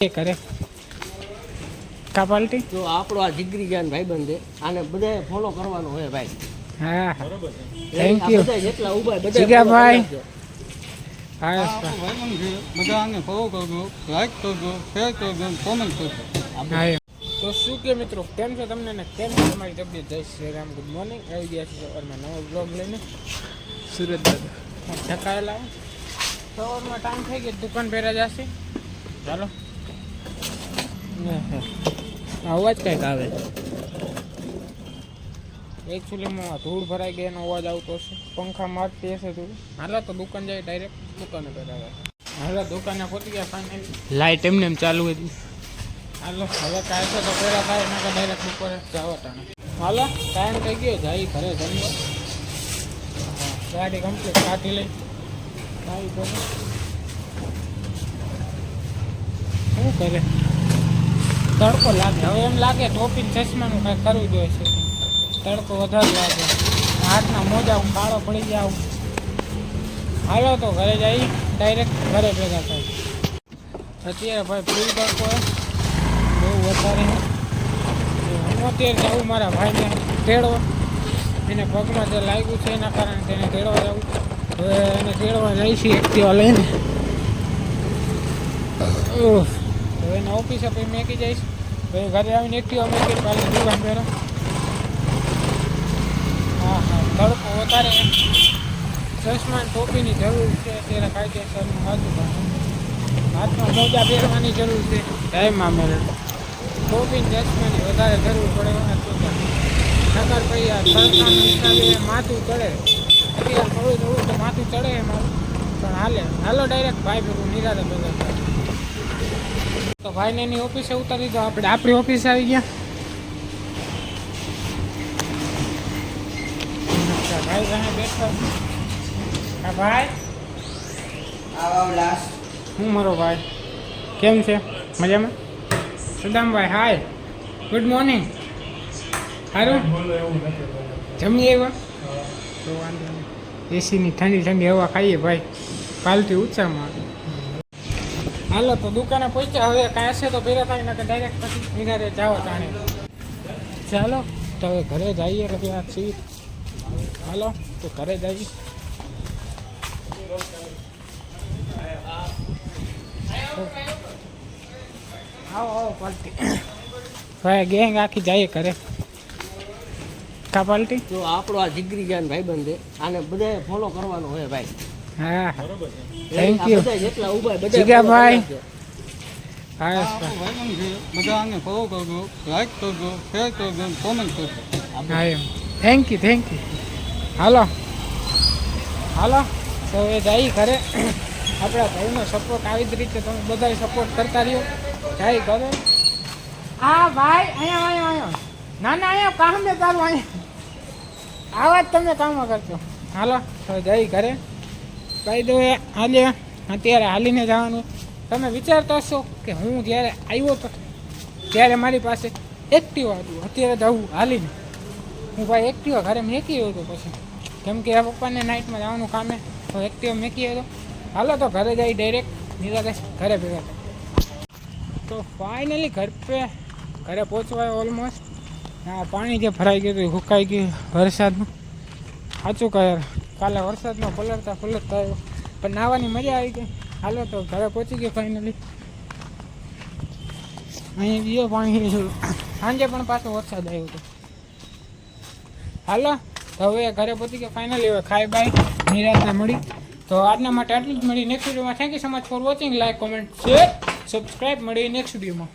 કરે કા પાલટી જો આપણો આ જીગરી જાન ભાઈબંધ છે, આને બધાએ ફોલો કરવાનું હોય ભાઈ. હા બરોબર છે. થેન્ક યુ બધા જેટલા ઊભા બધા જીગાભાઈ. હા ભાઈબંધ છે, બધા આને ફોલો કરજો, લાઈક કરજો, શેર કરજો, કોમેન્ટ કરજો. હા તો શું કે મિત્રો, કેમ છો તમને ને કેમ છે તમારી તબિયત? જય શ્રી રામ, ગુડ મોર્નિંગ. આવી ગયા છે સવારમાં નવો બ્લોગ લઈને. સુરત દાદા ઠકાયેલા સવારમાં ટાઈમ થઈ ગયો, દુકાન પહેરા જશે. ચાલો અવાજ કંઈક આવે એકચ્યુઅલીમાં ધૂળ ભરાઈ ગઈ એનો અવાજ આવતો હશે, પંખા મારતી હશે થોડું. હાલો તો દુકાન જાય, ડાયરેક્ટ દુકાને પહેરાવે. હાલો દુકાને પહોંચી ગયા ફાઇનલી. લાઇટ એમને એમ ચાલુ હતી. હાલો હવે કાંઈ છે તો પહેલા થાય એના કે ડાયરેક્ટ બપોરે જવા ટાણે. હાલો ટાઈમ થઈ ગયો, જાય ઘરે જમવા. ગાડી કમ્પ્લીટ કાઢી લઈ આવી બોલો શું કરે. તડકો લાગે હવે, એમ લાગે ટોપી ચશ્માનું કાંઈ કરવું જોઈએ છે. તડકો વધારે લાગે, હાથના મોજા હું કાળો પડી જાઉં. હાલો તો ઘરે જઈ ડાયરેક્ટ ઘરે ભેગા થાય. અત્યારે ભાઈ ફૂલ તડકો બહુ વધારે. હું અત્યારે જાઉં મારા ભાઈને તેડવા, એને પગમાં જે લાગ્યું છે એના કારણે તેને તેડવા જવું. હવે એને તેડવા જાય છે એક્ટિવા લઈને. હવે એને ઓફિસે પછી મેકી જઈશ. પછી ઘરે આવીને એક્ટિવા મેકી કાલે દુકાન પહેરો. હા હા તડકો વધારે, ચશ્મા ટોપીની જરૂર છે અત્યારે કાયદેસરનું હાથું. હાથમાં મોજા પહેરવાની જરૂર છે ટાઈમમાં મેળવે. ટોપી ચશ્માની વધારે જરૂર પડે. નકર પછી આ તડકાના હિસાબે માથું ચડે. અત્યારે થોડું થોડું તો માથું ચડે એમાં, પણ હાલે. હાલો ડાયરેક્ટ ભાઈ ભેગું નિરાતે ભેગા થાય. તો ભાઈને એની ઓફિસે ઉતારી દો, આપણે આપણી ઓફિસે આવી ગયા. ભાઈ ઘણા બેઠા. હા ભાઈ હું મારો ભાઈ કેમ છે? મજામાં? સુદામભાઈ હાય, ગુડ મોર્નિંગ. સારું જમી આવ્યા તો વાંધો નહીં. એસીની ઠંડી ઠંડી હવા ખાઈએ ભાઈ, કાલથી ઉત્સાહમાં. હાલો તો દુકાને પહોંચ્યા. હવે કાંઈ હશે તો પહેલા થાય ને ડાયરેક્ટ પછી નિરાતે જાઓ તાણે. ચાલો તો હવે ઘરે જઈએ રહ્યા છીએ. હાલો તો ઘરે જઈએ. આવો આવો પાલટી ભાઈ, ગેંગ આખી જઈએ ઘરે કા પાલટી. જો આપણો આ જીગરી જાન ભાઈબંધ છે, આને બધાએ ફોલો કરવાનું હોય ભાઈ. હા બરોબર છે. થેન્ક યુ બધા જેટલા ઊભા બધા જીગાભાઈ. હા ભાઈબંધ છે, બધા આને ફોલો કરજો, લાઈક કરજો, શેર કરજો, કોમેન્ટ કરજો. હા એમ થેન્ક યુ. હાલો હાલો તો એ જઈ ઘરે. આપણા ભાઈનો સપોર્ટ આવી જ રીતે તમે બધા સપોર્ટ કરતા રહ્યો. જાય ઘરે. હા ભાઈ અહીંયા ના ના અહીંયા કામ ને તારું અહીંયા આવા જ તમે કામ કરજો. હાલો તો જઈ ઘરે. કહી દો એ હાલે અત્યારે હાલીને જવાનું. તમે વિચારતા હશો કે હું જ્યારે આવ્યો હતો ત્યારે મારી પાસે એક્ટિવા હતું, અત્યારે જવું હાલીને. હું ભાઈ એક્ટિવા ઘરે મેકી આવ્યો હતો પછી, કેમ કે આ પપ્પાને નાઇટમાં જવાનું કામે, તો એક્ટિવા મેકી આવ્યો. હાલો તો ઘરે જઈ ડાયરેક્ટ નિરાતે ઘરે ભેગા થાય. તો ફાઇનલી ઘરે પહોંચવાય ઓલમોસ્ટ. હા પાણી જે ભરાઈ ગયું હતું સુકાઈ ગયું વરસાદનું. સાચું કહે કાલે વરસાદમાં પલળતા આવ્યો, પણ નાહવાની મજા આવી ગઈ. હાલો તો ઘરે પહોંચી ગયો ફાઇનલી. અહીં ગયો પાણી, સાંજે પણ પાછો વરસાદ આવ્યો હતો. હાલો તો હવે ઘરે પહોંચી ગયો ફાઇનલી. હવે ખાઈ બાય નિરાતને મળી. તો આજના માટે આટલું જ. મળી નેક્સ્ટ વિડીયોમાં. Thank you so much for watching. Like, comment, share, subscribe. મળી નેક્સ્ટ વિડીયોમાં.